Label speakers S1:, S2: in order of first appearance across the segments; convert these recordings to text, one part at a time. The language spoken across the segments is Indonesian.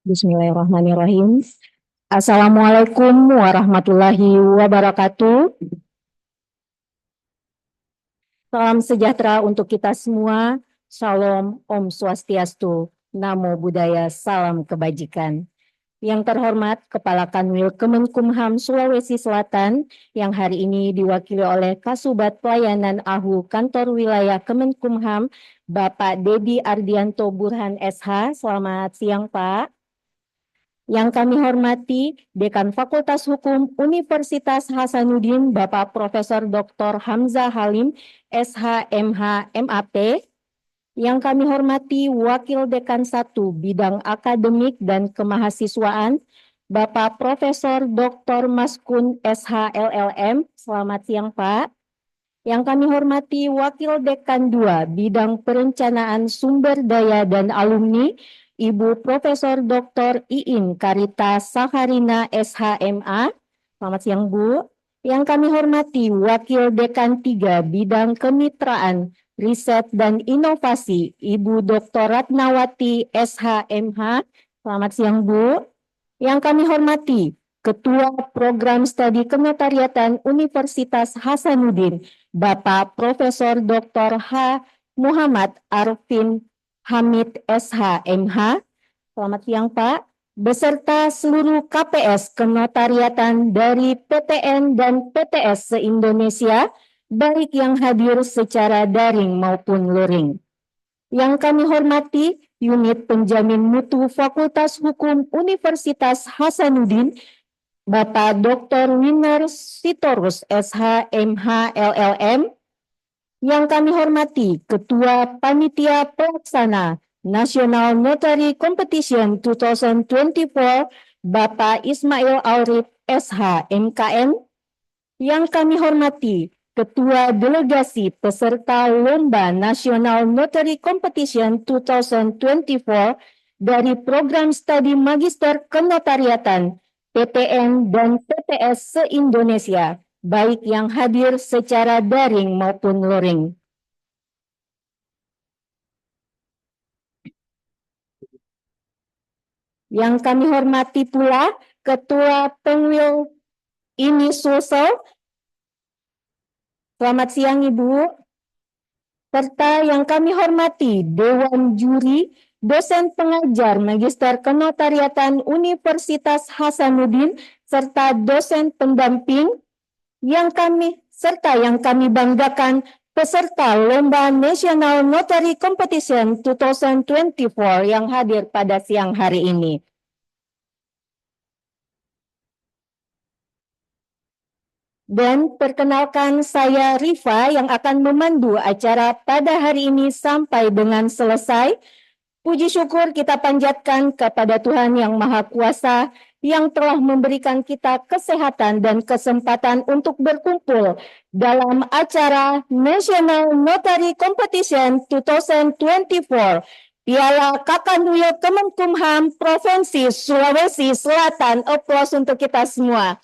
S1: Bismillahirrahmanirrahim. Assalamualaikum warahmatullahi wabarakatuh. Salam sejahtera untuk kita semua. Shalom, Om Swastiastu, Namo Buddhaya, salam kebajikan. Yang terhormat Kepala Kanwil Kemenkumham Sulawesi Selatan yang hari ini diwakili oleh Kasubat Pelayanan AHU Kantor Wilayah Kemenkumham, Bapak Dedi Ardianto Burhan SH. Selamat siang, Pak. Yang kami hormati Dekan Fakultas Hukum Universitas Hasanuddin Bapak Profesor Dr. Hamzah Halim SH MH MAP. Yang kami hormati Wakil Dekan 1 Bidang Akademik dan Kemahasiswaan Bapak Profesor Dr. Maskun SH LLM. Selamat siang, Pak. Yang kami hormati Wakil Dekan 2 Bidang Perencanaan Sumber Daya dan Alumni Ibu Profesor Dr. Iin Karita Saharina SHMA. Selamat siang, Bu. Yang kami hormati Wakil Dekan 3 Bidang Kemitraan, Riset dan Inovasi Ibu Dr. Ratnawati SHMH. Selamat siang, Bu. Yang kami hormati Ketua Program Studi Kenotariatan Universitas Hasanuddin Bapak Profesor Dr. H. Muhammad Arfin Hamid SH MH. Selamat siang, Pak. Beserta seluruh KPS Kenotariatan dari PTN dan PTS se-Indonesia, baik yang hadir secara daring maupun luring. Yang kami hormati Unit Penjamin Mutu Fakultas Hukum Universitas Hasanuddin, Bapak Dr. Winar Sitorus SH MH LLM. Yang kami hormati Ketua Panitia Pelaksana National Notary Competition 2024 Bapak Ismail Aurif SH MKN. Yang kami hormati Ketua Delegasi Peserta Lomba National Notary Competition 2024 dari Program Studi Magister Kenotariatan PTN dan PTS se-Indonesia, baik yang hadir secara daring maupun luring. Yang kami hormati pula Ketua Penwil INI Sulsel. Selamat siang, Ibu. Serta yang kami hormati Dewan Juri, dosen pengajar Magister Kenotariatan Universitas Hasanuddin, serta dosen pendamping yang kami banggakan peserta Lomba National Notary Competition 2024 yang hadir pada siang hari ini. Dan perkenalkan, saya Rifa yang akan memandu acara pada hari ini sampai dengan selesai. Puji syukur kita panjatkan kepada Tuhan Yang Maha Kuasa yang telah memberikan kita kesehatan dan kesempatan untuk berkumpul dalam acara National Notary Competition 2024 Piala Kakanwil Kemenkumham Provinsi Sulawesi Selatan. Aplaus untuk kita semua.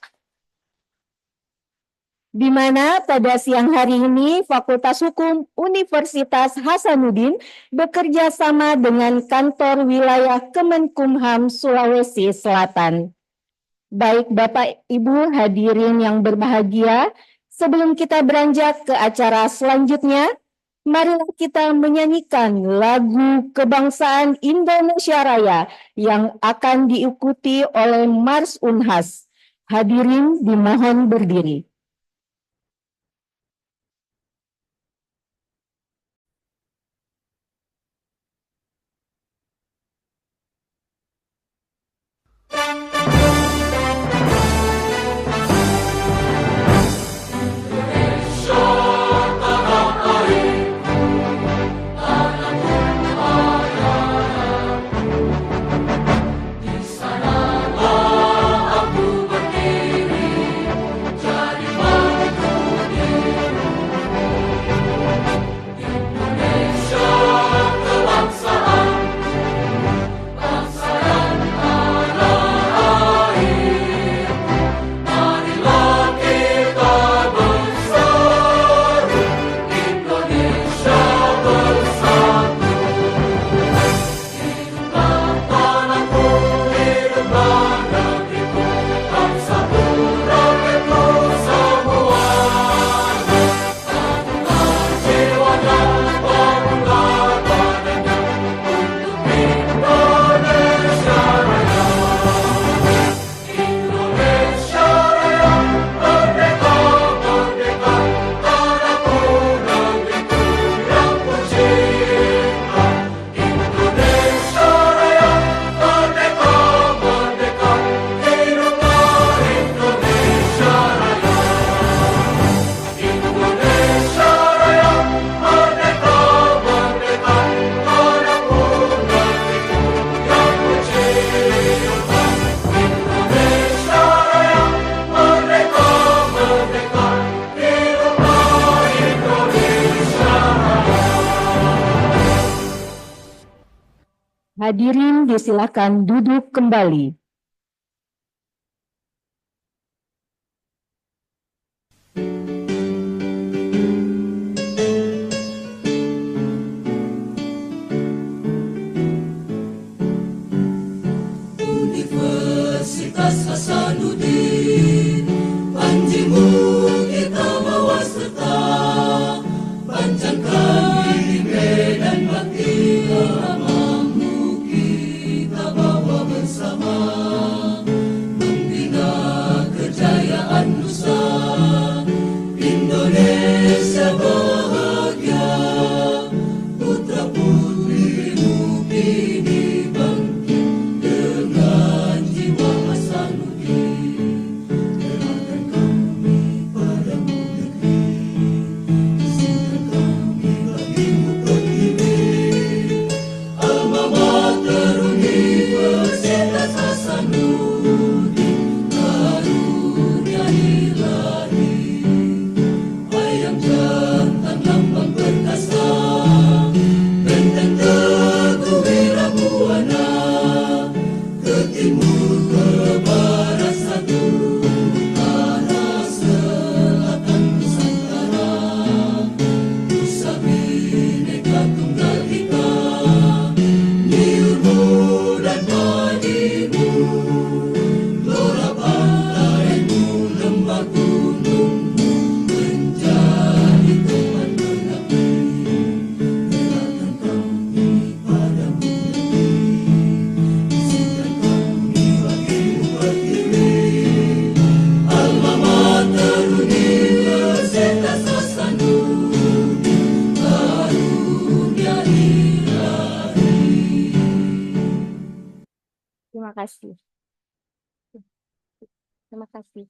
S1: Di mana pada siang hari ini Fakultas Hukum Universitas Hasanuddin bekerja sama dengan Kantor Wilayah Kemenkumham Sulawesi Selatan. Baik Bapak Ibu hadirin yang berbahagia, sebelum kita beranjak ke acara selanjutnya, marilah kita menyanyikan lagu kebangsaan Indonesia Raya yang akan diikuti oleh Mars Unhas. Hadirin dimohon berdiri.
S2: Jadi
S1: Hadirin disilakan duduk kembali.
S2: Universitas Hasanuddin, panjimu kita bawa serta, panjangkan di medan bakti agamamu kita bawa bersama, membina kejayaan nusa, Indonesia bahagia, putra putrimu kini bangkit dengan jiwa Hasanuddin. Serahkan kami padamu negeri, izinkan kami bagimu berdiri. Alma Mater Universitas Hasanuddin, karunia ilahi. Ayam jantan lambang perkasa, benteng teguh Wirabuana, ke timur ke barat satu, utara selatan Nusantara. Nusa Bhinneka Tunggal Ika, niurmu dan padimu, gelora pantaimu, lembah gunungmu, menjadi teman mengabdi. Serahkan kami padamu negeri, izinkan kami bagimu berdiri. Alma Mater Universitas Hasanuddin, karunia ilahi.
S1: Terima kasih. Terima kasih.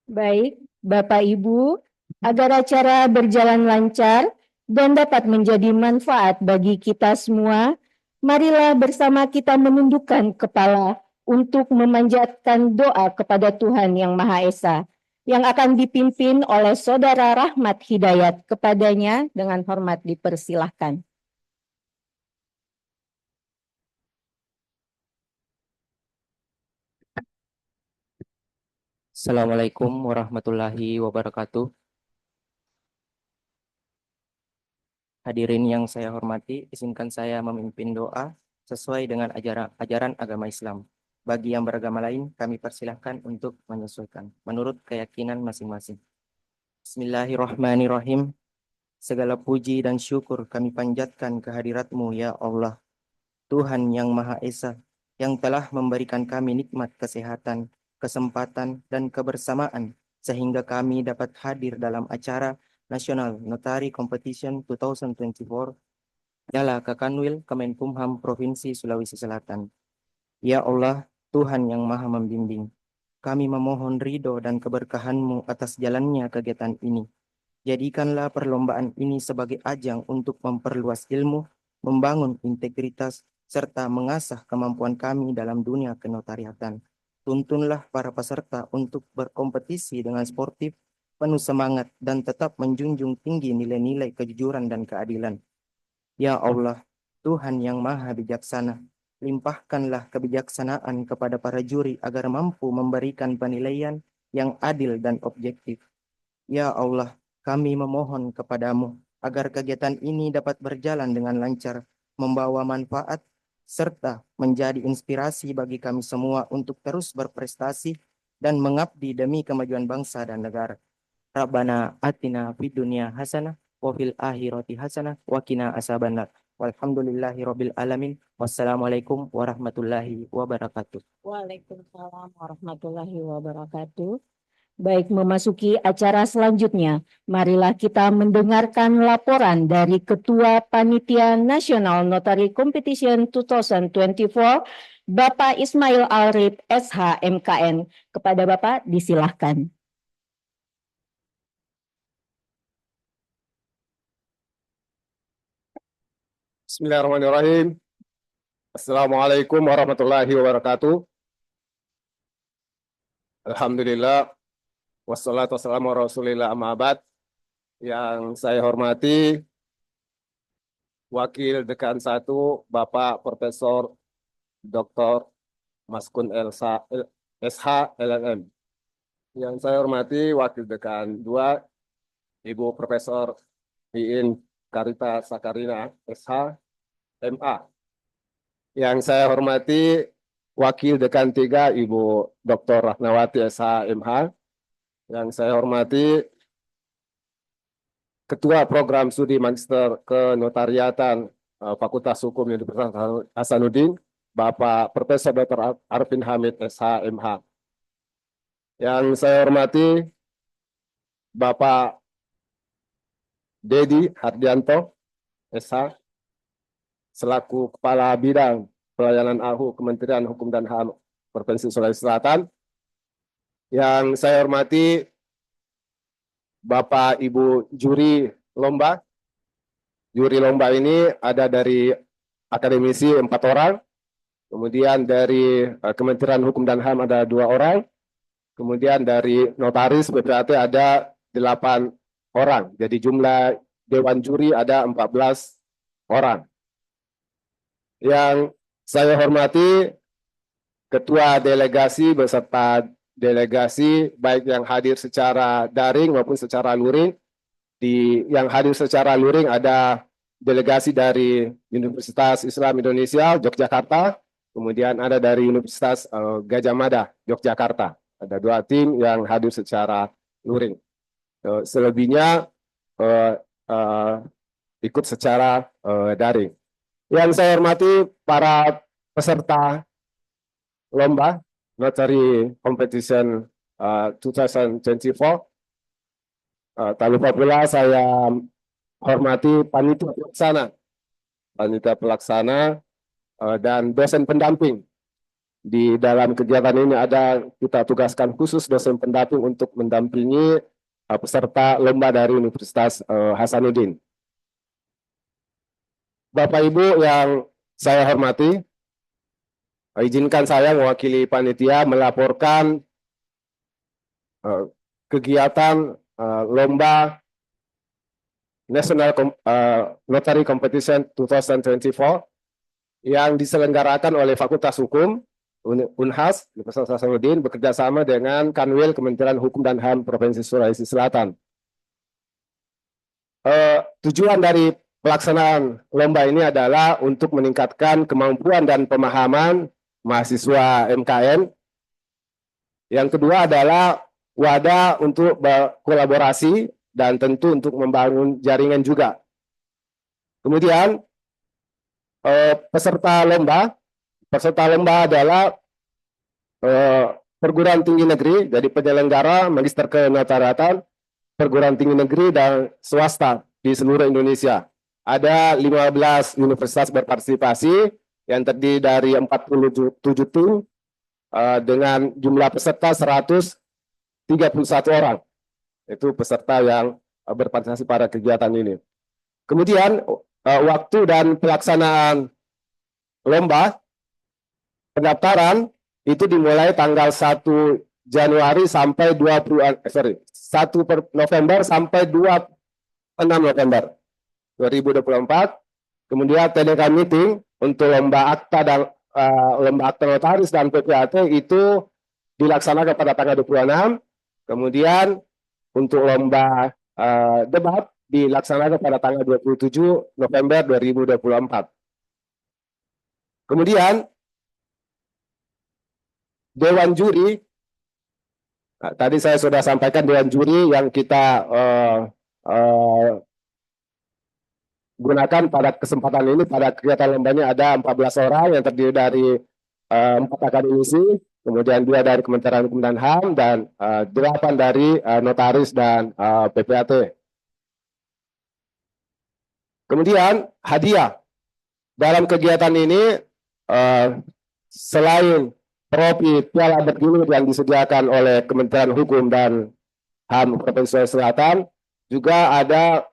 S1: Baik, Bapak Ibu, agar acara berjalan lancar dan dapat menjadi manfaat bagi kita semua, marilah bersama kita menundukkan kepala untuk memanjatkan doa kepada Tuhan Yang Maha Esa, yang akan dipimpin oleh Saudara Rahmat Hidayat. Kepadanya dengan hormat dipersilahkan.
S3: Assalamualaikum warahmatullahi wabarakatuh. Hadirin yang saya hormati, izinkan saya memimpin doa sesuai dengan ajaran agama Islam. Bagi yang beragama lain, kami persilahkan untuk menyesuaikan menurut keyakinan masing-masing. Bismillahirrahmanirrahim. Segala puji dan syukur kami panjatkan kehadirat-Mu ya Allah, Tuhan yang Maha Esa, yang telah memberikan kami nikmat kesehatan, kesempatan, dan kebersamaan, sehingga kami dapat hadir dalam acara National Notary Competition 2024 Jala Kakanwil Kemenkumham Provinsi Sulawesi Selatan. Ya Allah, Tuhan yang Maha Membimbing, kami memohon ridho dan keberkahan-Mu atas jalannya kegiatan ini. Jadikanlah perlombaan ini sebagai ajang untuk memperluas ilmu, membangun integritas, serta mengasah kemampuan kami dalam dunia kenotariatan. Tuntunlah para peserta untuk berkompetisi dengan sportif, penuh semangat, dan tetap menjunjung tinggi nilai-nilai kejujuran dan keadilan. Ya Allah, Tuhan yang Maha Bijaksana, limpahkanlah kebijaksanaan kepada para juri agar mampu memberikan penilaian yang adil dan objektif. Ya Allah, kami memohon kepadamu agar kegiatan ini dapat berjalan dengan lancar, membawa manfaat, serta menjadi inspirasi bagi kami semua untuk terus berprestasi dan mengabdi demi kemajuan bangsa dan negara. Rabbana atina fid dunya hasanah wa fil akhirati hasanah wa qina azabannar. Walhamdulillahi rabbil alamin. Wassalamualaikum warahmatullahi wabarakatuh.
S1: Waalaikumsalam warahmatullahi wabarakatuh. Baik, memasuki acara selanjutnya, marilah kita mendengarkan laporan dari Ketua Panitia Nasional Notary Competition 2024, Bapak Ismail Alrif, SH, MKN. Kepada Bapak, disilahkan.
S4: Bismillahirrahmanirrahim. Assalamualaikum warahmatullahi wabarakatuh. Alhamdulillah, wassalatu wassalamu ala rasulillah amma ba'd. Yang saya hormati Wakil Dekan 1 Bapak Profesor Dr. Maskun SH LLM. Yang saya hormati Wakil Dekan 2 Ibu Profesor Iin Karita Sakarina SH MA. Yang saya hormati Wakil Dekan 3 Ibu Dr. Ratnawati SH MH. Yang saya hormati Ketua Program Studi Magister Kenotariatan Fakultas Hukum Universitas Hasanuddin, Bapak Profesor Dr. Arifin Hamid SH MH. Yang saya hormati Bapak Dedi Hardianto SH selaku Kepala Bidang Pelayanan AHU Kementerian Hukum dan HAM Provinsi Sulawesi Selatan. Yang saya hormati Bapak Ibu juri lomba. Juri lomba ini ada dari akademisi 4 orang, kemudian dari Kementerian Hukum dan HAM ada 2 orang, kemudian dari notaris PPAT ada 8 orang. Jadi jumlah dewan juri ada 14 orang. Yang saya hormati Ketua Delegasi beserta delegasi baik yang hadir secara daring maupun secara luring. Yang hadir secara luring ada delegasi dari Universitas Islam Indonesia Yogyakarta, kemudian ada dari Universitas Gajah Mada Yogyakarta. Ada 2 tim yang hadir secara luring. Selebihnya ikut secara daring. Yang saya hormati para peserta lomba Notary Competition 2024. Tak lupa pula saya hormati panitia pelaksana dan dosen pendamping. Di dalam kegiatan ini kita tugaskan khusus dosen pendamping untuk mendampingi peserta lomba dari Universitas Hasanuddin. Bapak Ibu yang saya hormati, izinkan saya mewakili panitia melaporkan kegiatan lomba National Notary Competition 2024 yang diselenggarakan oleh Fakultas Hukum Unhas Universitas Hasanuddin bekerjasama dengan Kanwil Kementerian Hukum dan HAM Provinsi Sulawesi Selatan. Tujuan dari pelaksanaan lomba ini adalah untuk meningkatkan kemampuan dan pemahaman mahasiswa MKN. Yang kedua adalah wadah untuk berkolaborasi dan tentu untuk membangun jaringan juga. Kemudian peserta lomba adalah perguruan tinggi negeri, jadi penyelenggara magister kenotariatan, perguruan tinggi negeri dan swasta di seluruh Indonesia. Ada 15 universitas berpartisipasi yang terdiri dari 47 tim dengan jumlah peserta 131 orang. Itu peserta yang berpartisipasi pada kegiatan ini. Kemudian waktu dan pelaksanaan lomba pendaftaran itu dimulai tanggal 1 Januari sampai 1 November sampai 26 November 2024. Kemudian technical meeting untuk lomba akta dan lomba akta notaris dan PPAT itu dilaksanakan pada tanggal 26. Kemudian untuk lomba debat dilaksanakan pada tanggal 27 November 2024. Kemudian Dewan Juri, tadi saya sudah sampaikan Dewan Juri yang kita gunakan pada kesempatan ini. Pada kegiatan lombanya ada 14 orang yang terdiri dari 4 akademisi, kemudian 2 dari Kementerian Hukum dan HAM, dan 8 dari notaris dan PPAT. Kemudian hadiah. Dalam kegiatan ini, selain trofi piala bergilir yang disediakan oleh Kementerian Hukum dan HAM Provinsi Sulawesi Selatan, juga ada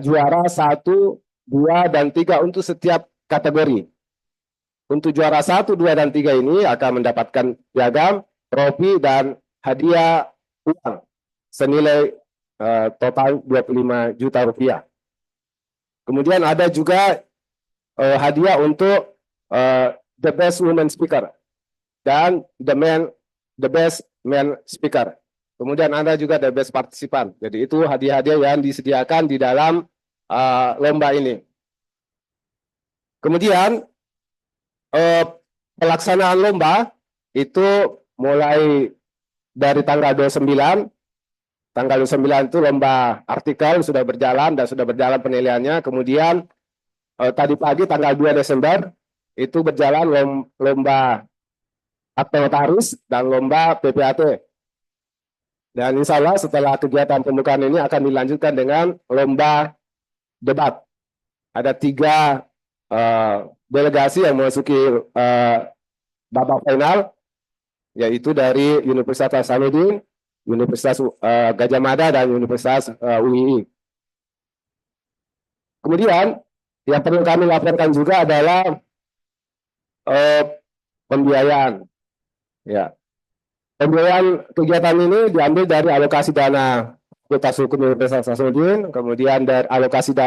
S4: juara 1, 2, dan 3 untuk setiap kategori. Untuk juara 1, 2, dan 3 ini akan mendapatkan piagam, trofi, dan hadiah uang senilai total 25 juta rupiah. Kemudian ada juga hadiah untuk the best woman speaker dan the best man speaker. Kemudian ada juga the best partisipan. Jadi itu hadiah-hadiah yang disediakan di dalam lomba ini. Kemudian pelaksanaan lomba itu mulai dari tanggal 29. Tanggal 29 itu lomba artikel sudah berjalan dan sudah berjalan penilaiannya. Kemudian tadi pagi tanggal 2 Desember itu berjalan lomba akte notaris dan lomba PPAT. Dan insya Allah setelah kegiatan pembukaan ini akan dilanjutkan dengan lomba debat. Ada 3 delegasi yang memasuki babak final, yaitu dari Universitas Hasanuddin, Universitas Gadjah Mada, dan Universitas UII. Kemudian yang perlu kami laporkan juga adalah pembiayaan. Ya, pembiayaan kegiatan ini diambil dari alokasi dana Fakultas Hukum Universitas Hasanuddin, kemudian dari alokasi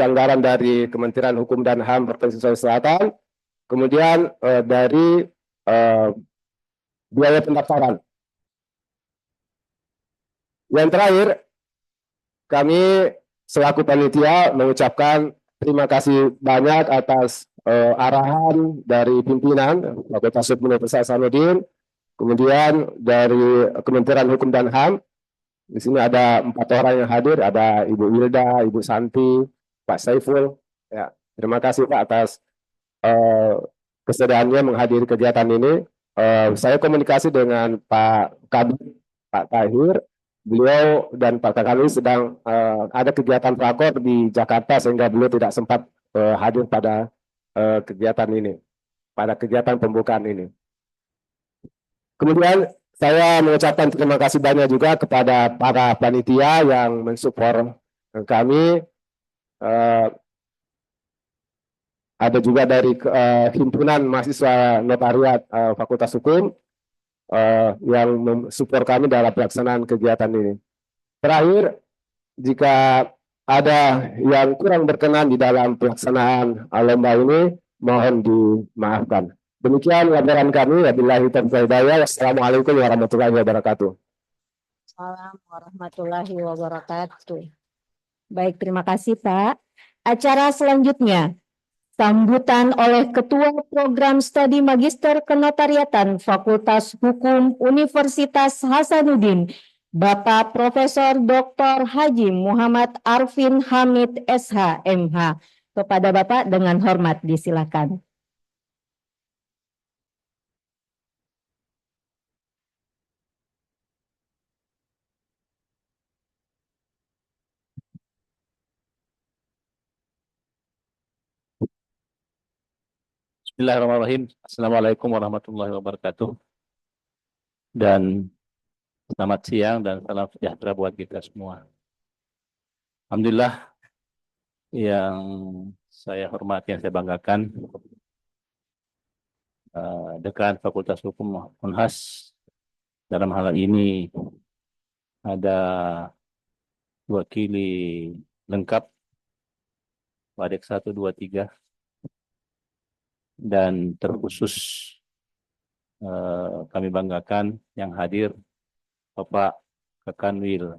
S4: anggaran dari Kementerian Hukum dan HAM Provinsi Sulawesi Selatan, kemudian dari biaya pendaftaran. Yang terakhir, kami selaku panitia mengucapkan terima kasih banyak atas arahan dari pimpinan Fakultas Hukum Universitas Hasanuddin, kemudian dari Kementerian Hukum dan HAM. Di sini ada 4 orang yang hadir, ada Ibu Wilda, Ibu Santi, Pak Saiful. Ya, terima kasih Pak atas kesediaannya menghadiri kegiatan ini. Saya komunikasi dengan Pak Kabit, Pak Tahir. Beliau dan Pak Kakali sedang ada kegiatan prakor di Jakarta sehingga beliau tidak sempat hadir pada kegiatan ini, pada kegiatan pembukaan ini. Kemudian saya mengucapkan terima kasih banyak juga kepada para panitia yang mensupport kami. Ada juga dari himpunan mahasiswa notariat Fakultas Hukum yang mensupport kami dalam pelaksanaan kegiatan ini. Terakhir, jika ada yang kurang berkenan di dalam pelaksanaan lomba ini, mohon dimaafkan. Demikian laporan kami. Wabillahi taufiq wal hidayah. Wassalamualaikum warahmatullahi wabarakatuh.
S1: Assalamualaikum warahmatullahi wabarakatuh. Baik, terima kasih Pak. Acara selanjutnya, sambutan oleh Ketua Program Studi Magister Kenotariatan Fakultas Hukum Universitas Hasanuddin, Bapak Profesor Dr. Haji Muhammad Arfin Hamid SH MH. Kepada Bapak dengan hormat disilakan.
S5: Bismillahirrahmanirrahim. Assalamualaikum warahmatullahi wabarakatuh. Dan selamat siang dan salam sejahtera buat kita semua. Alhamdulillah, yang saya hormati, yang saya banggakan, Dekan Fakultas Hukum Unhas, dalam hal ini ada wakili lengkap Wadek 1, 2, 3, dan terkhusus kami banggakan yang hadir Bapak Kakanwil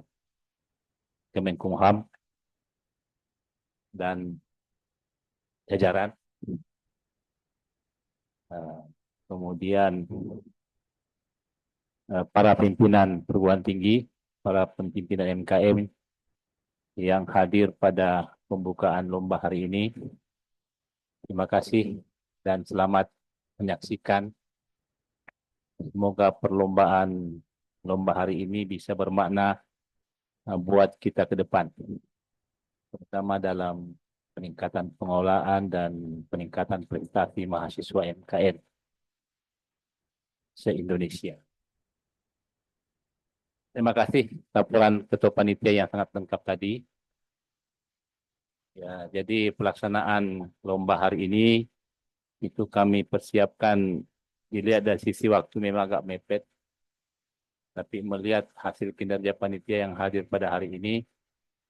S5: Kemenkumham dan jajaran, kemudian para pimpinan perguruan tinggi, para pimpinan MKM yang hadir pada pembukaan lomba hari ini. Terima kasih dan selamat menyaksikan. Semoga perlombaan lomba hari ini bisa bermakna buat kita ke depan, terutama dalam peningkatan pengelolaan dan peningkatan prestasi mahasiswa MKN se-Indonesia. Terima kasih laporan Ketua Panitia yang sangat lengkap tadi. Ya, jadi pelaksanaan lomba hari ini itu kami persiapkan, dilihat dari sisi waktu memang agak mepet, tapi melihat hasil kinerja panitia yang hadir pada hari ini,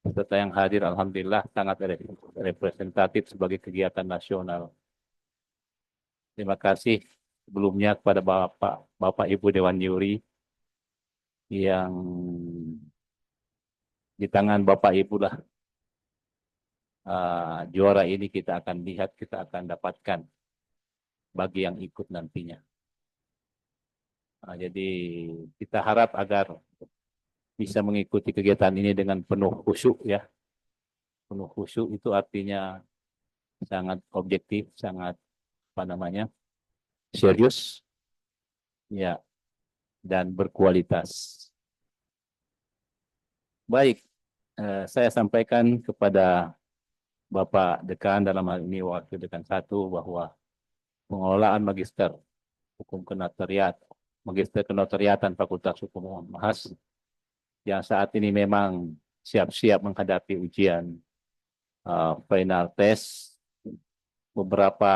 S5: peserta yang hadir alhamdulillah sangat representatif sebagai kegiatan nasional. Terima kasih sebelumnya kepada Bapak Ibu Dewan Juri yang di tangan Bapak Ibu lah juara ini kita akan lihat, kita akan dapatkan bagi yang ikut nantinya. Jadi kita harap agar bisa mengikuti kegiatan ini dengan penuh khusyuk ya. Penuh khusyuk itu artinya sangat objektif, sangat serius ya, dan berkualitas. Baik, saya sampaikan kepada Bapak Dekan, dalam hal ini Wakil Dekan 1, bahwa pengelolaan Magister Hukum Magister Kenotariatan Fakultas Hukum Unhas yang saat ini memang siap-siap menghadapi ujian final test. Beberapa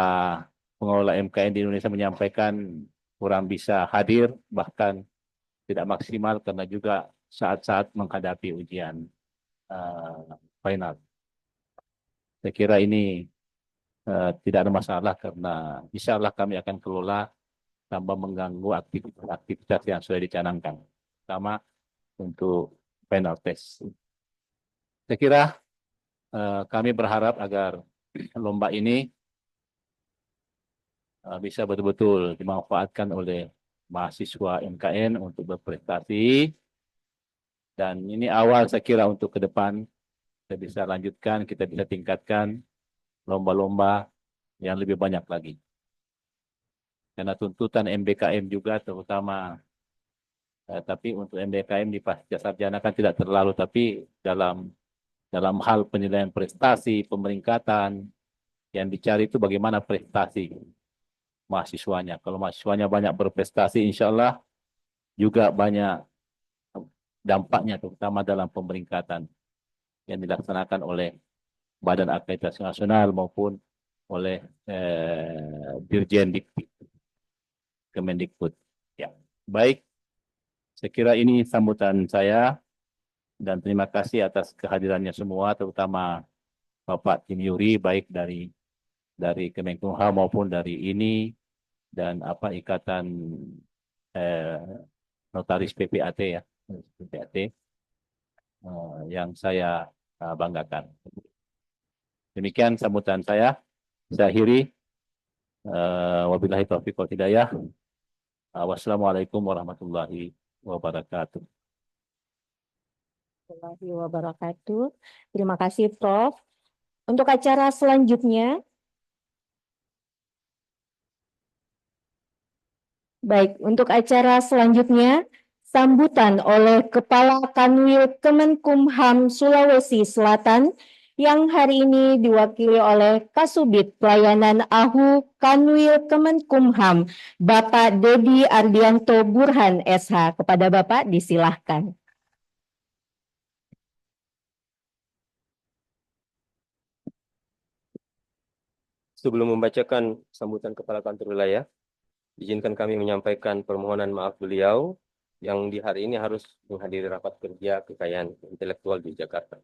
S5: pengelola MKN di Indonesia menyampaikan kurang bisa hadir, bahkan tidak maksimal karena juga saat-saat menghadapi ujian final. Saya kira ini tidak ada masalah karena insya Allah kami akan kelola tanpa mengganggu aktivitas yang sudah dicanangkan, terutama untuk final test. Saya kira kami berharap agar lomba ini bisa betul-betul dimanfaatkan oleh mahasiswa MKN untuk berprestasi. Dan ini awal saya kira untuk ke depan kita bisa lanjutkan, kita bisa tingkatkan lomba-lomba yang lebih banyak lagi. Karena tuntutan MBKM juga terutama, tapi untuk MBKM di pasca sarjana kan tidak terlalu, tapi dalam hal penilaian prestasi, pemeringkatan, yang dicari itu bagaimana prestasi mahasiswanya. Kalau mahasiswanya banyak berprestasi, insya Allah juga banyak dampaknya, terutama dalam pemeringkatan yang dilaksanakan oleh Badan Akreditasi Nasional maupun oleh Dirjen Dikti Kemendikbud. Ya, baik. Saya kira ini sambutan saya dan terima kasih atas kehadirannya semua, terutama Bapak Tim Yuri, baik dari Kemenkumham maupun dari ini dan Ikatan Notaris PPAT ya, PPAT yang saya banggakan. Demikian sambutan saya. Saya akhiri. Wabillahi taufiq wal hidayah. Wassalamualaikum warahmatullahi wabarakatuh.
S1: Warahmatullahi wabarakatuh. Terima kasih Prof. Untuk acara selanjutnya, sambutan oleh Kepala Kanwil Kemenkumham Sulawesi Selatan yang hari ini diwakili oleh Kasubit Pelayanan AHU Kanwil Kemenkumham, Bapak Dedi Ardianto Burhan SH. Kepada Bapak disilahkan.
S6: Sebelum membacakan sambutan Kepala Kantor Wilayah, izinkan kami menyampaikan permohonan maaf beliau yang di hari ini harus menghadiri rapat kerja kekayaan intelektual di Jakarta.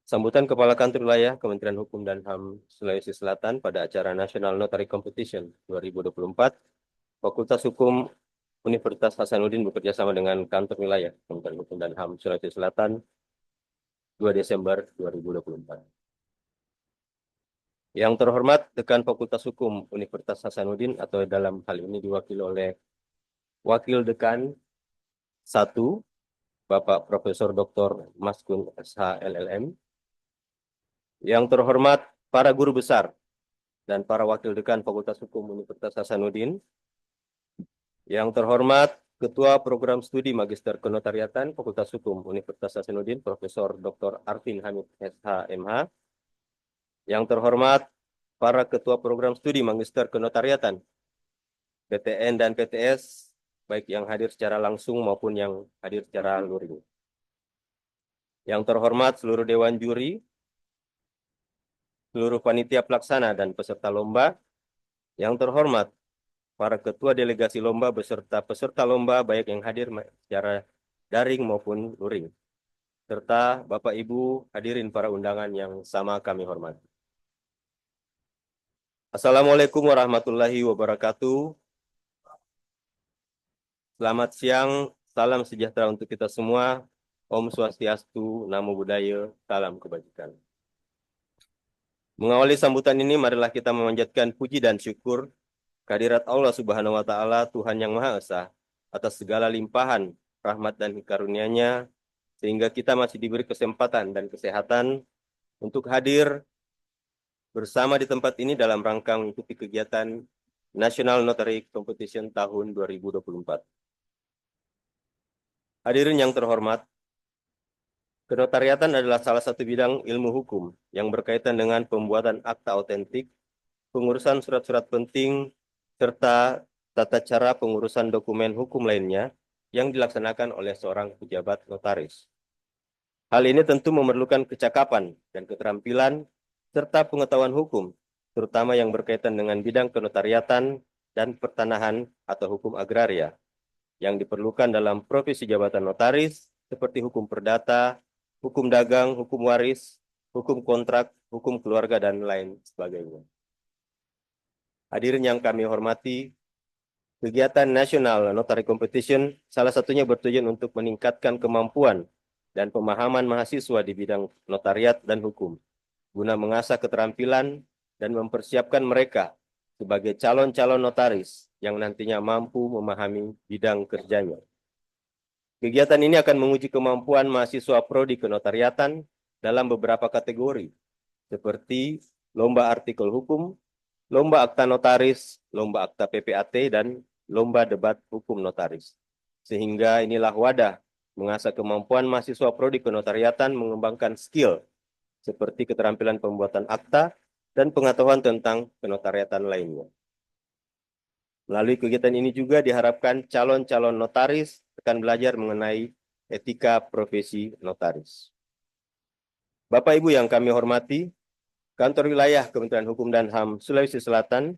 S6: Sambutan Kepala Kantor Wilayah Kementerian Hukum dan HAM Sulawesi Selatan pada acara National Notary Competition 2024, Fakultas Hukum Universitas Hasanuddin bekerjasama dengan Kantor Wilayah Kementerian Hukum dan HAM Sulawesi Selatan 2 Desember 2024. Yang terhormat Dekan Fakultas Hukum Universitas Hasanuddin atau dalam hal ini diwakili oleh Wakil Dekan 1, Bapak Profesor Dr. Maskun SH LLM. Yang terhormat para guru besar dan para Wakil Dekan Fakultas Hukum Universitas Hasanuddin. Yang terhormat Ketua Program Studi Magister Kenotariatan Fakultas Hukum Universitas Hasanuddin, Profesor Dr. Arvin Hamid SH MH. Yang terhormat para Ketua Program Studi Magister Kenotariatan, PTN dan PTS, baik yang hadir secara langsung maupun yang hadir secara luring. Yang terhormat seluruh Dewan Juri, seluruh panitia pelaksana dan peserta lomba. Yang terhormat para Ketua Delegasi Lomba beserta peserta lomba, baik yang hadir secara daring maupun luring. serta Bapak Ibu hadirin para undangan yang sama kami hormati. Assalamualaikum warahmatullahi wabarakatuh. Selamat siang, salam sejahtera untuk kita semua. Om Swastiastu, Namo Buddhaya, salam kebajikan. Mengawali sambutan ini, marilah kita memanjatkan puji dan syukur kehadirat Allah Subhanahu wa Ta'ala, Tuhan yang Maha Esa, atas segala limpahan rahmat dan karunia-Nya, sehingga kita masih diberi kesempatan dan kesehatan untuk hadir bersama di tempat ini dalam rangka mengikuti kegiatan National Notary Competition tahun 2024. Hadirin yang terhormat, kenotariatan adalah salah satu bidang ilmu hukum yang berkaitan dengan pembuatan akta otentik, pengurusan surat-surat penting, serta tata cara pengurusan dokumen hukum lainnya yang dilaksanakan oleh seorang pejabat notaris. Hal ini tentu memerlukan kecakapan dan keterampilan serta pengetahuan hukum, terutama yang berkaitan dengan bidang kenotariatan dan pertanahan atau hukum agraria, yang diperlukan dalam profesi jabatan notaris seperti hukum perdata, hukum dagang, hukum waris, hukum kontrak, hukum keluarga, dan lain sebagainya. Hadirin yang kami hormati, kegiatan National Notary Competition salah satunya bertujuan untuk meningkatkan kemampuan dan pemahaman mahasiswa di bidang notariat dan hukum, guna mengasah keterampilan dan mempersiapkan mereka sebagai calon-calon notaris yang nantinya mampu memahami bidang kerjanya. Kegiatan ini akan menguji kemampuan mahasiswa prodi kenotariatan dalam beberapa kategori, seperti lomba artikel hukum, lomba akta notaris, lomba akta PPAT, dan lomba debat hukum notaris. Sehingga inilah wadah mengasah kemampuan mahasiswa prodi kenotariatan mengembangkan skill seperti keterampilan pembuatan akta dan pengetahuan tentang kenotariatan lainnya. Melalui kegiatan ini juga diharapkan calon-calon notaris akan belajar mengenai etika profesi notaris. Bapak Ibu yang kami hormati, Kantor Wilayah Kementerian Hukum dan HAM Sulawesi Selatan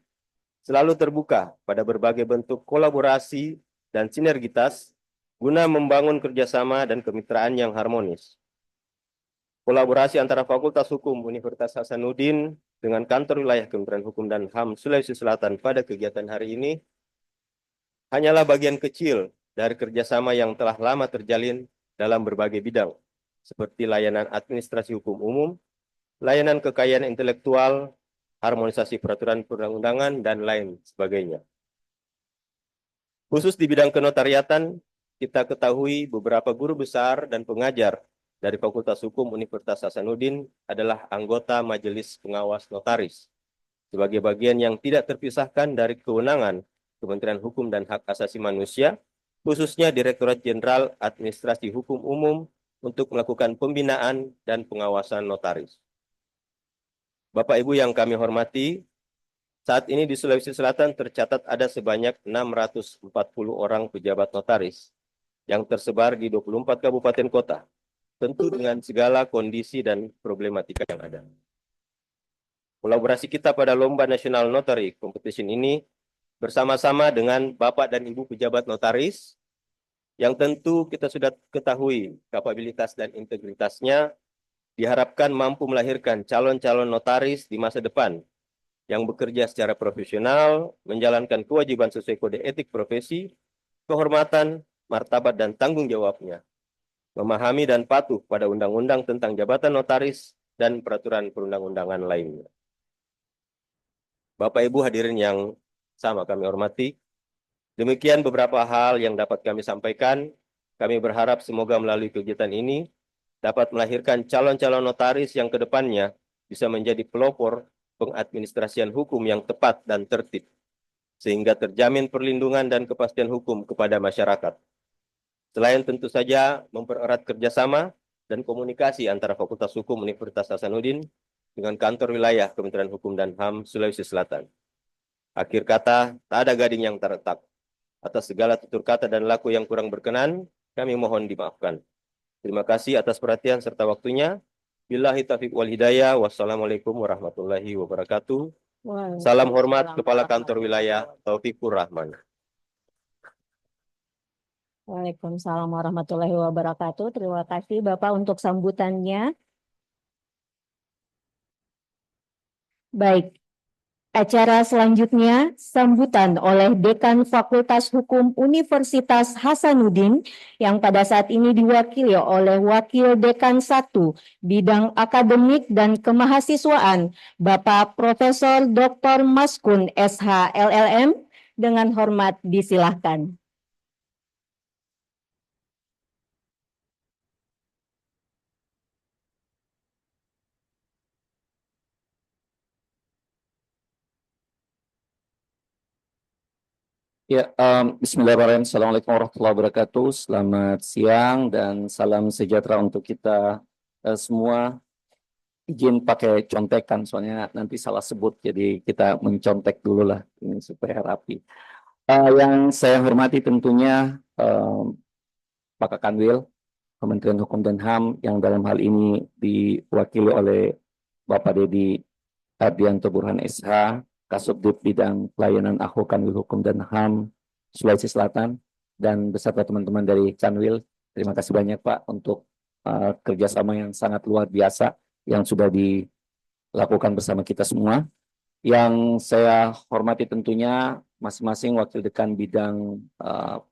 S6: selalu terbuka pada berbagai bentuk kolaborasi dan sinergitas guna membangun kerjasama dan kemitraan yang harmonis. Kolaborasi antara Fakultas Hukum Universitas Hasanuddin dengan Kantor Wilayah Kementerian Hukum dan HAM Sulawesi Selatan pada kegiatan hari ini hanyalah bagian kecil dari kerjasama yang telah lama terjalin dalam berbagai bidang, seperti layanan administrasi hukum umum, layanan kekayaan intelektual, harmonisasi peraturan perundang-undangan, dan lain sebagainya. Khusus di bidang kenotariatan, kita ketahui beberapa guru besar dan pengajar dari Fakultas Hukum Universitas Hasanuddin adalah anggota Majelis Pengawas Notaris, sebagai bagian yang tidak terpisahkan dari kewenangan Kementerian Hukum dan Hak Asasi Manusia, khususnya Direktorat Jenderal Administrasi Hukum Umum untuk melakukan pembinaan dan pengawasan notaris. Bapak Ibu yang kami hormati, saat ini di Sulawesi Selatan tercatat ada sebanyak 640 orang pejabat notaris yang tersebar di 24 kabupaten kota, tentu dengan segala kondisi dan problematika yang ada. Kolaborasi kita pada Lomba National Notary Competition ini bersama-sama dengan Bapak dan Ibu pejabat notaris, yang tentu kita sudah ketahui kapabilitas dan integritasnya, diharapkan mampu melahirkan calon-calon notaris di masa depan yang bekerja secara profesional, menjalankan kewajiban sesuai kode etik profesi, kehormatan, martabat, dan tanggung jawabnya, memahami dan patuh pada undang-undang tentang jabatan notaris dan peraturan perundang-undangan lainnya. Bapak Ibu hadirin yang sama kami hormati, demikian beberapa hal yang dapat kami sampaikan. Kami berharap semoga melalui kegiatan ini dapat melahirkan calon-calon notaris yang kedepannya bisa menjadi pelopor pengadministrasian hukum yang tepat dan tertib, sehingga terjamin perlindungan dan kepastian hukum kepada masyarakat. Selain tentu saja mempererat kerjasama dan komunikasi antara Fakultas Hukum Universitas Hasanuddin dengan Kantor Wilayah Kementerian Hukum dan HAM Sulawesi Selatan. Akhir kata, tak ada gading yang terletak. Atas segala tutur kata dan laku yang kurang berkenan, kami mohon dimaafkan. Terima kasih atas perhatian serta waktunya. Billahi taufiq wal hidayah. Wassalamualaikum warahmatullahi wabarakatuh. Salam hormat Kepala Kantor Wilayah Taufikur Rahman.
S1: Waalaikumsalam warahmatullahi wabarakatuh. Terima kasih Bapak untuk sambutannya. Baik, acara selanjutnya sambutan oleh Dekan Fakultas Hukum Universitas Hasanuddin yang pada saat ini diwakili oleh Wakil Dekan 1 Bidang Akademik dan Kemahasiswaan Bapak Profesor Dr. Maskun SH LLM. Dengan hormat disilahkan.
S7: Ya, Bismillahirrahmanirrahim. Assalamualaikum warahmatullahi wabarakatuh. Selamat siang dan salam sejahtera untuk kita semua. Izin pakai contekan, soalnya nanti salah sebut, jadi kita mencontek dulu lah ini supaya rapi. Yang saya hormati tentunya Pak Kanwil, Kementerian Hukum dan HAM, yang dalam hal ini diwakili oleh Bapak Dedi Ardianto Burhan SH, Kasubdit Bidang Pelayanan Aku Kanwil Hukum dan HAM Sulawesi Selatan, dan beserta teman-teman dari Kanwil. Terima kasih banyak Pak untuk kerjasama yang sangat luar biasa yang sudah dilakukan bersama kita semua. Yang saya hormati tentunya masing-masing Wakil Dekan Bidang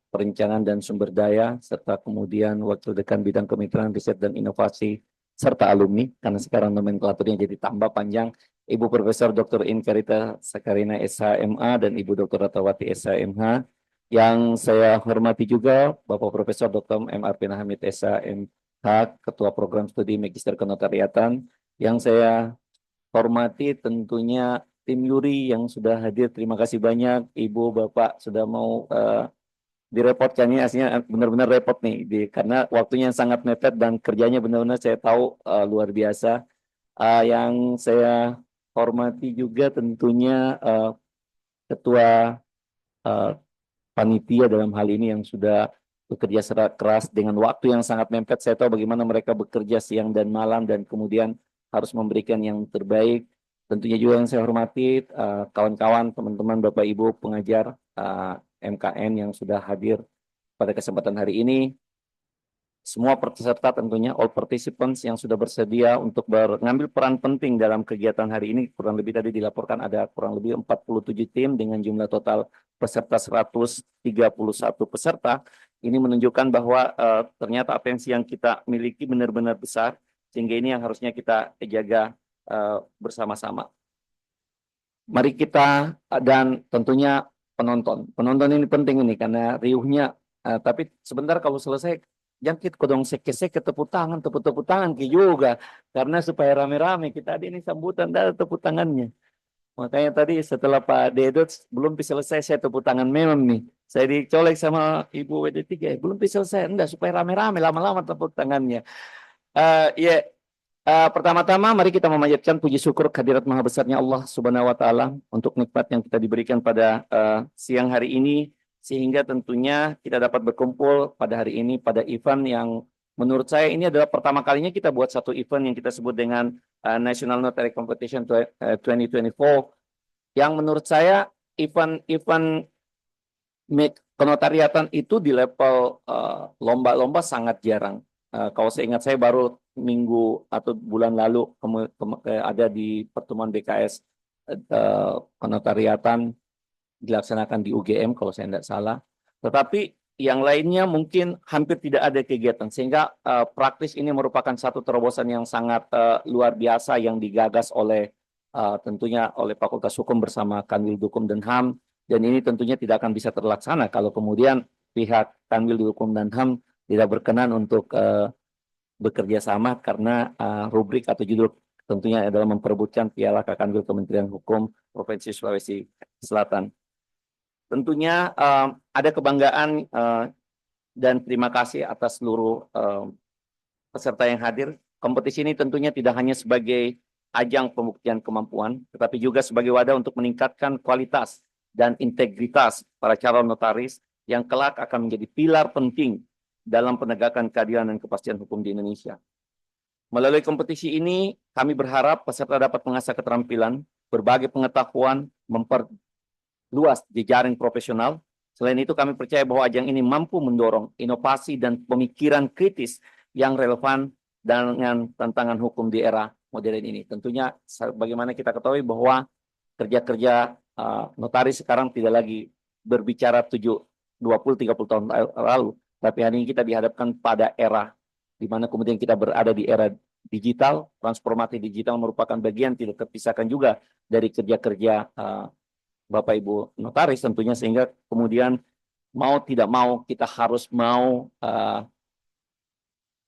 S7: Perencanaan dan Sumber Daya, serta kemudian Wakil Dekan Bidang Kemitraan Riset dan Inovasi, serta alumni, karena sekarang nomenklaturnya jadi tambah panjang, Ibu Profesor Dr. Inverita Sakarina SHMA dan Ibu Dr. Ratawati SHMH. Yang saya hormati juga Bapak Profesor Dr. M.R. Hamid SHMH, Ketua Program Studi Magister Kenotariatan. Yang saya hormati tentunya tim Yuri yang sudah hadir. Terima kasih banyak Ibu, Bapak sudah mau direpotkan. Ini aslinya benar-benar repot nih, karena waktunya yang sangat mepet dan kerjanya benar-benar saya tahu luar biasa. Yang saya hormati juga tentunya Ketua Panitia dalam hal ini yang sudah bekerja secara keras dengan waktu yang sangat mepet. Saya tahu bagaimana mereka bekerja siang dan malam dan kemudian harus memberikan yang terbaik. Tentunya juga yang saya hormati kawan-kawan, teman-teman, Bapak Ibu pengajar MKN yang sudah hadir pada kesempatan hari ini. Semua peserta tentunya, all participants yang sudah bersedia untuk mengambil peran penting dalam kegiatan hari ini. Kurang lebih tadi dilaporkan ada kurang lebih 47 tim dengan jumlah total peserta 131 peserta. Ini menunjukkan bahwa ternyata atensi yang kita miliki benar-benar besar, sehingga ini yang harusnya kita jaga bersama-sama. Mari kita, dan tentunya penonton ini penting ini karena riuhnya, tapi sebentar kalau selesai jangkit kodong seke-seke tepuk tangan ke juga, karena supaya rame-rame kita ada ini sambutan dan tepuk tangannya. Makanya tadi setelah Pak Dedot belum bisa selesai, saya tepuk tangan memang nih. Saya dicolek sama Ibu WD3, belum bisa selesai, enggak, supaya rame-rame lama-lama tepuk tangannya. Pertama-tama mari kita memanjatkan puji syukur kehadirat maha besarnya Allah Subhanahu wa taala untuk nikmat yang kita diberikan pada siang hari ini, sehingga tentunya kita dapat berkumpul pada hari ini pada event yang menurut saya ini adalah pertama kalinya kita buat satu event yang kita sebut dengan National Notary Competition 2024, yang menurut saya event kenotariatan itu di level lomba-lomba sangat jarang. Kalau saya ingat, saya baru minggu atau bulan lalu ada di pertemuan BKS kenotariatan dilaksanakan di UGM kalau saya tidak salah. Tetapi yang lainnya mungkin hampir tidak ada kegiatan, sehingga praktis ini merupakan satu terobosan yang sangat luar biasa yang digagas oleh tentunya oleh Fakultas Hukum bersama Kanwil Hukum dan HAM, dan ini tentunya tidak akan bisa terlaksana kalau kemudian pihak Kanwil Hukum dan HAM tidak berkenan untuk bekerja sama, karena rubrik atau judul tentunya adalah memperebutkan Piala Kakanwil Kementerian Hukum Provinsi Sulawesi Selatan. Tentunya ada kebanggaan dan terima kasih atas seluruh peserta yang hadir. Kompetisi ini tentunya tidak hanya sebagai ajang pembuktian kemampuan, tetapi juga sebagai wadah untuk meningkatkan kualitas dan integritas para calon notaris yang kelak akan menjadi pilar penting dalam penegakan keadilan dan kepastian hukum di Indonesia. Melalui kompetisi ini, kami berharap peserta dapat mengasah keterampilan, berbagai pengetahuan, memperluas jejaring profesional, Selain itu, kami percaya bahwa ajang ini mampu mendorong inovasi dan pemikiran kritis yang relevan dengan tantangan hukum di era modern ini. Tentunya, bagaimana kita ketahui bahwa kerja-kerja notaris sekarang tidak lagi berbicara 20-30 tahun lalu, tapi hari ini kita dihadapkan pada era di mana kemudian kita berada di era digital. Transformasi digital merupakan bagian tidak terpisahkan juga dari kerja-kerja Bapak Ibu notaris tentunya, sehingga kemudian mau tidak mau kita harus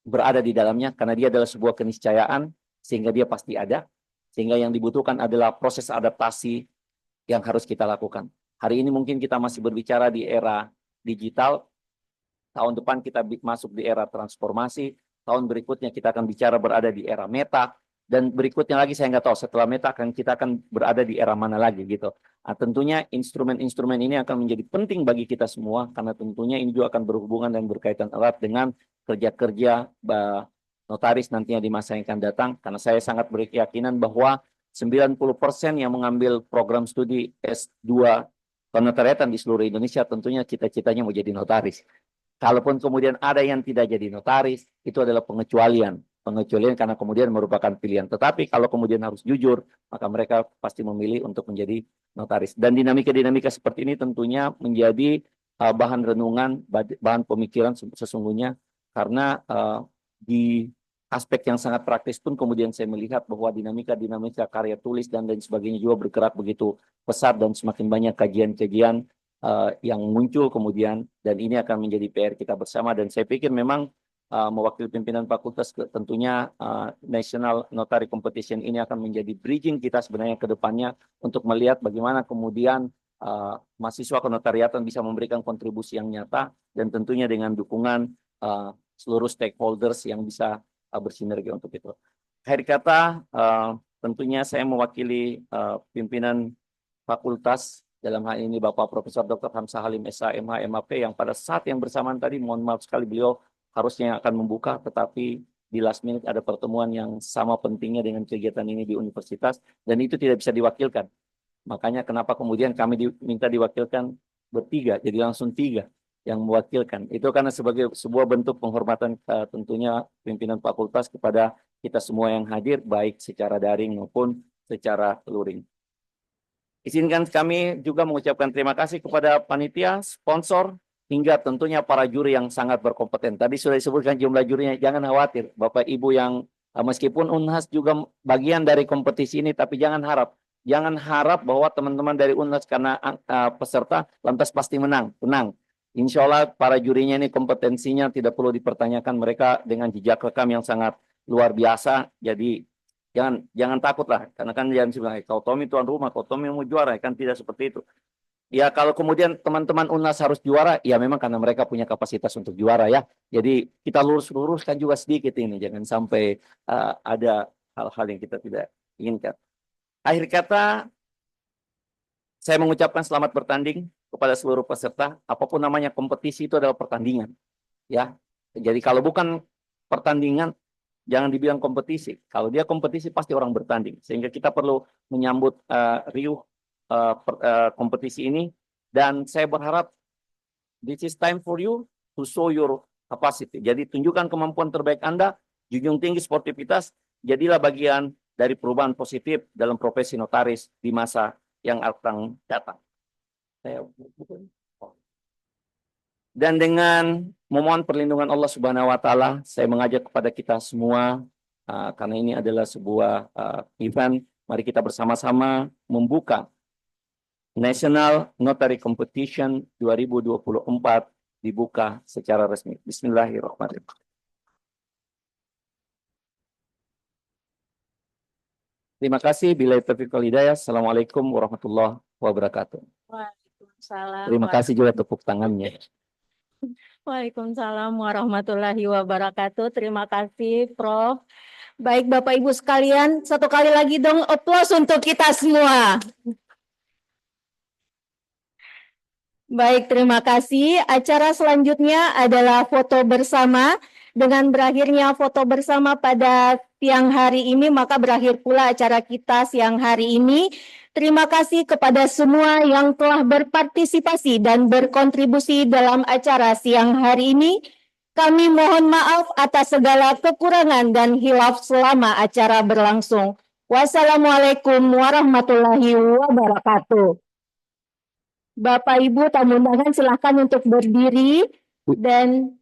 S7: berada di dalamnya karena dia adalah sebuah keniscayaan, sehingga dia pasti ada, sehingga yang dibutuhkan adalah proses adaptasi yang harus kita lakukan. Hari ini mungkin kita masih berbicara di era digital, tahun depan kita masuk di era transformasi, tahun berikutnya kita akan bicara berada di era meta, dan berikutnya lagi saya nggak tahu setelah meta kita akan berada di era mana lagi gitu. Nah, tentunya instrumen-instrumen ini akan menjadi penting bagi kita semua karena tentunya ini juga akan berhubungan dan berkaitan erat dengan kerja-kerja notaris nantinya di masa yang akan datang. Karena saya sangat berkeyakinan bahwa 90% yang mengambil program studi S2 penotariatan di seluruh Indonesia tentunya cita-citanya mau jadi notaris. Kalaupun kemudian ada yang tidak jadi notaris, itu adalah pengecualian karena kemudian merupakan pilihan. Tetapi kalau kemudian harus jujur, maka mereka pasti memilih untuk menjadi notaris. Dan dinamika-dinamika seperti ini tentunya menjadi bahan renungan, bahan pemikiran sesungguhnya, karena di aspek yang sangat praktis pun kemudian saya melihat bahwa dinamika karya tulis dan lain sebagainya juga bergerak begitu pesat dan semakin banyak kajian-kajian yang muncul kemudian, dan ini akan menjadi PR kita bersama. Dan saya pikir memang mewakili pimpinan fakultas tentunya National Notary Competition ini akan menjadi bridging kita sebenarnya ke depannya untuk melihat bagaimana kemudian mahasiswa kenotariatan bisa memberikan kontribusi yang nyata dan tentunya dengan dukungan seluruh stakeholders yang bisa bersinergi untuk itu. Akhir kata, tentunya saya mewakili pimpinan fakultas, dalam hal ini Bapak Profesor Dr. Hamzah Halim SH, MH, MAP, yang pada saat yang bersamaan tadi, mohon maaf sekali beliau harusnya akan membuka, tetapi di last minute ada pertemuan yang sama pentingnya dengan kegiatan ini di universitas, dan itu tidak bisa diwakilkan. Makanya kenapa kemudian kami diminta diwakilkan bertiga, jadi langsung 3 yang mewakilkan. Itu karena sebagai sebuah bentuk penghormatan tentunya pimpinan fakultas kepada kita semua yang hadir, baik secara daring maupun secara luring. Izinkan kami juga mengucapkan terima kasih kepada panitia, sponsor, hingga tentunya para juri yang sangat berkompeten. Tadi sudah disebutkan jumlah jurinya, jangan khawatir. Bapak Ibu yang meskipun Unhas juga bagian dari kompetisi ini, tapi jangan harap bahwa teman-teman dari Unhas karena peserta lantas pasti menang. Tenang. Insya Allah para jurinya ini kompetensinya tidak perlu dipertanyakan, mereka dengan jejak rekam yang sangat luar biasa. Jadi jangan takut lah, karena kan jangan bilang kau Tommy tuan rumah, kau Tommy mau juara, kan tidak seperti itu. Ya kalau kemudian teman-teman Unhas harus juara, ya memang karena mereka punya kapasitas untuk juara ya. Jadi kita luruskan juga sedikit ini, jangan sampai ada hal-hal yang kita tidak inginkan. Akhir kata, saya mengucapkan selamat bertanding kepada seluruh peserta. Apapun namanya kompetisi itu adalah pertandingan, ya. Jadi kalau bukan pertandingan, jangan dibilang kompetisi. Kalau dia kompetisi pasti orang bertanding. Sehingga kita perlu menyambut riuh kompetisi ini, dan saya berharap this is time for you to show your capacity. Jadi tunjukkan kemampuan terbaik Anda, junjung tinggi sportivitas, jadilah bagian dari perubahan positif dalam profesi notaris di masa yang akan datang. Dan dengan memohon perlindungan Allah Subhanahu wa taala, saya mengajak kepada kita semua karena ini adalah sebuah event, mari kita bersama-sama membuka National Notary Competition 2024 dibuka secara resmi. Bismillahirrahmanirrahim. Terima kasih. Bila taufiq wal hidayah. Assalamualaikum warahmatullahi wabarakatuh.
S1: Waalaikumsalam.
S7: Terima kasih juga tepuk tangannya.
S1: Waalaikumsalam warahmatullahi wabarakatuh. Terima kasih, Prof. Baik, Bapak Ibu sekalian, satu kali lagi dong aplaus untuk kita semua. Baik, terima kasih. Acara selanjutnya adalah foto bersama. Dengan berakhirnya foto bersama pada siang hari ini, maka berakhir pula acara kita siang hari ini. Terima kasih kepada semua yang telah berpartisipasi dan berkontribusi dalam acara siang hari ini. Kami mohon maaf atas segala kekurangan dan hilaf selama acara berlangsung. Wassalamualaikum warahmatullahi wabarakatuh. Bapak Ibu tamu undangan silakan untuk berdiri dan